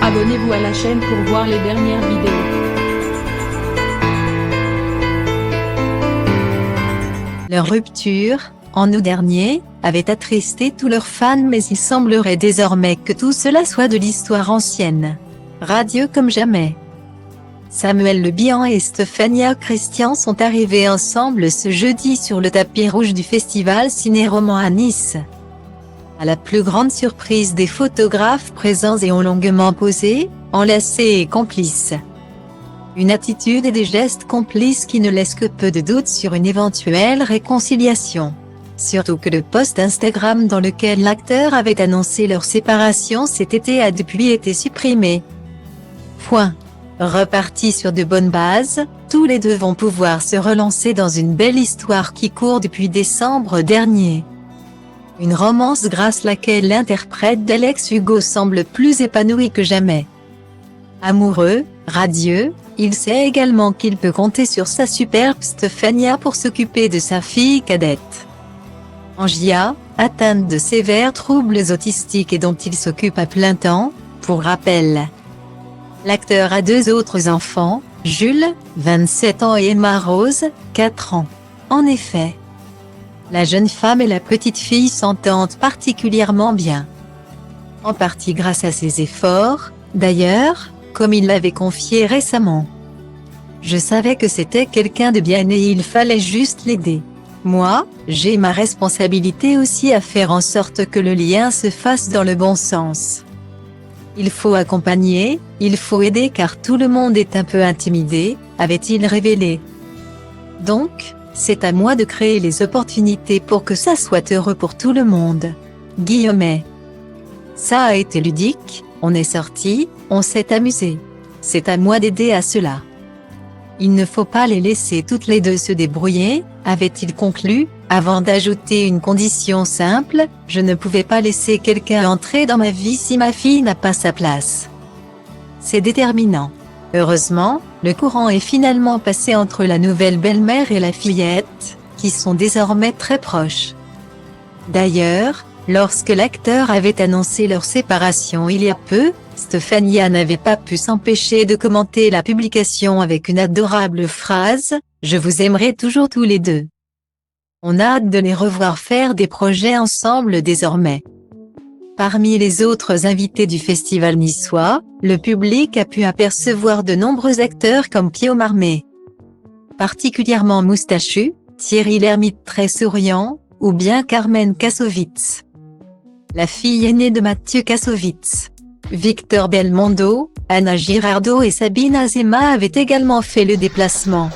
Abonnez-vous à la chaîne pour voir les dernières vidéos. Leur rupture, en août dernier, avait attristé tous leurs fans, mais il semblerait désormais que tout cela soit de l'histoire ancienne. Radieux comme jamais. Samuel Le Bihan et Stéphania Christian sont arrivés ensemble ce jeudi sur le tapis rouge du festival Ciné-Roman à Nice. À la plus grande surprise des photographes présents et ont longuement posé, enlacés et complices. Une attitude et des gestes complices qui ne laissent que peu de doutes sur une éventuelle réconciliation. Surtout que le post Instagram dans lequel l'acteur avait annoncé leur séparation cet été a depuis été supprimé. Repartis sur de bonnes bases, tous les deux vont pouvoir se relancer dans une belle histoire qui court depuis décembre dernier. Une romance grâce laquelle l'interprète d'Alex Hugo semble plus épanoui que jamais. Amoureux, radieux, il sait également qu'il peut compter sur sa superbe Stéphania pour s'occuper de sa fille cadette. Angia, atteinte de sévères troubles autistiques et dont il s'occupe à plein temps, pour rappel. L'acteur a deux autres enfants, Jules, 27 ans et Emma Rose, 4 ans. En effet, la jeune femme et la petite fille s'entendent particulièrement bien. En partie grâce à ses efforts, d'ailleurs, comme il l'avait confié récemment. Je savais que c'était quelqu'un de bien et il fallait juste l'aider. Moi, j'ai ma responsabilité aussi à faire en sorte que le lien se fasse dans le bon sens. Il faut accompagner, il faut aider car tout le monde est un peu intimidé, avait-il révélé. Donc, c'est à moi de créer les opportunités pour que ça soit heureux pour tout le monde. Guillemets. Ça a été ludique, on est sortis, on s'est amusé. C'est à moi d'aider à cela. Il ne faut pas les laisser toutes les deux se débrouiller, avait-il conclu, avant d'ajouter une condition simple, je ne pouvais pas laisser quelqu'un entrer dans ma vie si ma fille n'a pas sa place. C'est déterminant. Heureusement, le courant est finalement passé entre la nouvelle belle-mère et la fillette, qui sont désormais très proches. D'ailleurs, lorsque l'acteur avait annoncé leur séparation il y a peu, Stéphania n'avait pas pu s'empêcher de commenter la publication avec une adorable phrase « Je vous aimerai toujours tous les deux ». On a hâte de les revoir faire des projets ensemble désormais. Parmi les autres invités du festival niçois, le public a pu apercevoir de nombreux acteurs comme Pio Marmé, particulièrement moustachu, Thierry Lhermitte très souriant, ou bien Carmen Kassovitz, la fille aînée de Mathieu Kassovitz. Victor Belmondo, Anna Girardot et Sabine Azéma avaient également fait le déplacement.